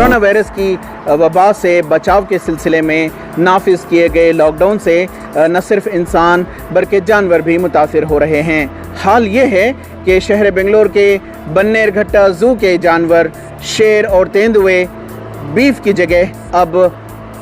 Corona virus की वबा से बचाव के सिलसिले में नाफिज किए गए लॉकडाउन से न सिर्फ इंसान बल्कि जानवर भी मुतासिर हो रहे हैं। हाल ये है कि शहर बेंगलोर के बन्नेरघट्टा ज़ू के जानवर शेर और तेंदुए बीफ की जगह अब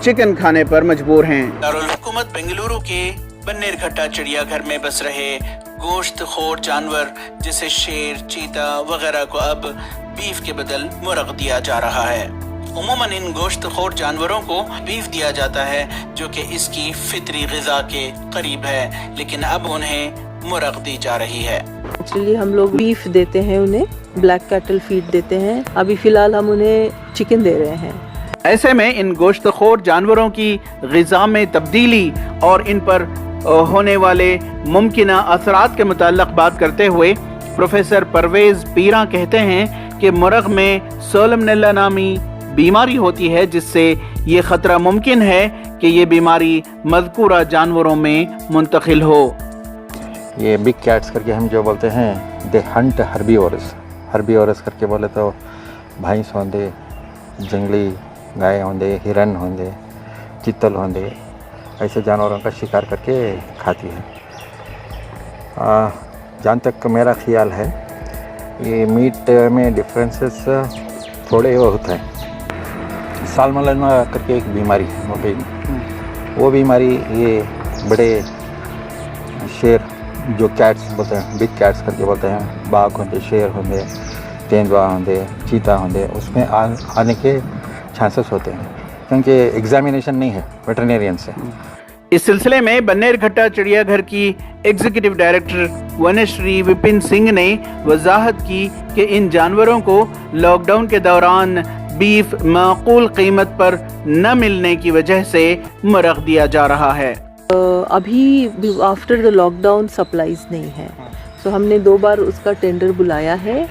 चिकन खाने पर मजबूर हैं। दारुल हुकूमत बेंगलुरु के बन्नेरघट्टा चिड़ियाघर में बस रहे गोश्त खोर जानवर जैसे शेर, चीता वगैरह को अब बीफ के बदल मुर्ग दिया जा रहा है। उमूमन इन गोश्त खोर जानवरों को बीफ दिया जाता है जो कि इसकी फितरी ग़िज़ा के करीब है, लेकिन अब उन्हें मुर्ग दी जा रही है। एक्चुअली हम लोग बीफ देते हैं, उन्हें ब्लैक कैटल फीड देते हैं। अभी फ़िलहाल हम उन्हें चिकन दे रहे हैं। ऐसे में इन गोश्तखोर जानवरों की ग़िज़ा में तब्दीली और इन पर होने वाले मुमकिन असरात के मुताल्लिक़ बात करते हुए प्रोफेसर परवेज़ पीरा कहते हैं कि मुर्ग में सैल्मोनेला नामी बीमारी होती है, जिससे ये ख़तरा मुमकिन है कि ये बीमारी मज़कूरा जानवरों में मुंतकिल हो। ये बिग कैट्स करके हम जो बोलते हैं, दे हंट हर्बीवोरस करके बोले तो भैंस होंदे, जंगली गाय होंदे, हिरन होंदे, चित्तल होंदे, ऐसे जानवरों का शिकार करके खाती है। जहाँ तक मेरा ख्याल है ये मीट में डिफरेंसेस थोड़े होते हैं। साल्मोनेला करके एक बीमारी है, वो बीमारी ये बड़े शेर जो कैट्स बोलते हैं, बिग कैट्स करके बोलते हैं, बाघ होंदे, शेर होंदे, तेंदुआ होंदे, चीता होंदे, उसमें आने के चांसेस होते हैं क्योंकि एग्जामिनेशन नहीं है वेटरनेरियन से। इस सिलसिले में बन्नेरघट्टा चिड़ियाघर की एग्जीक्यूटिव डायरेक्टर वनश्री विपिन सिंह ने वजाहत की कि इन जानवरों को लॉकडाउन के दौरान बीफ माकूल कीमत पर न मिलने की वजह से मुर्ग दिया जा रहा है। अभी आफ्टर द लॉकडाउन सप्लाईज नहीं है, तो हमने 2 बार उसका टेंडर बुलाया है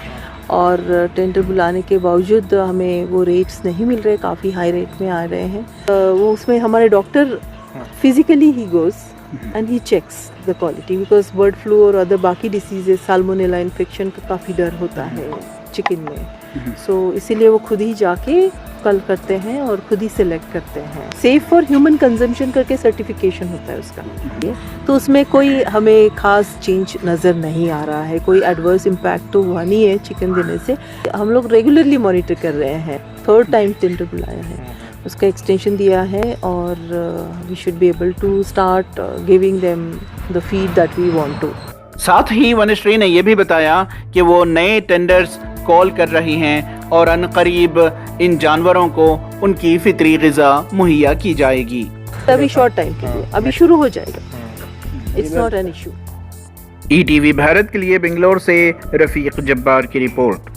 और टेंडर बुलाने के बावजूद हमें वो रेट्स नहीं मिल रहे, काफ़ी हाई रेट में आ रहे हैं। वो उसमें हमारे doctor physically he goes and he checks the quality, because bird flu और अदर बाकी डिसीजेज, साल्मोनेला इन्फेक्शन का काफ़ी डर होता है चिकन में। सो इसीलिए वो खुद ही जाके कल करते हैं और खुद ही सिलेक्ट करते हैं। सेफ फॉर ह्यूमन कंजम्पशन करके सर्टिफिकेशन होता है उसका, तो उसमें कोई हमें खास चेंज नज़र नहीं आ रहा है। कोई एडवर्स इम्पैक्ट तो हुआ नहीं है चिकन देने से। हम लोग रेगुलरली मॉनिटर कर रहे हैं। 3rd टाइम टेंडर बुलाया है, उसका एक्सटेंशन दिया है और we should be able to start giving them the feed that we want to. साथ ही वनश्री ने यह भी बताया कि वो नए टेंडर्स कॉल कर रही हैं और अनकरीब इन जानवरों को उनकी फितरी ग़िज़ा मुहैया की जाएगी। अभी शॉर्ट टाइम के लिए अभी शुरू हो जाएगा, it's not an issue. ETV Bharat के लिए बेंगलोर से रफीक जब्बार की रिपोर्ट।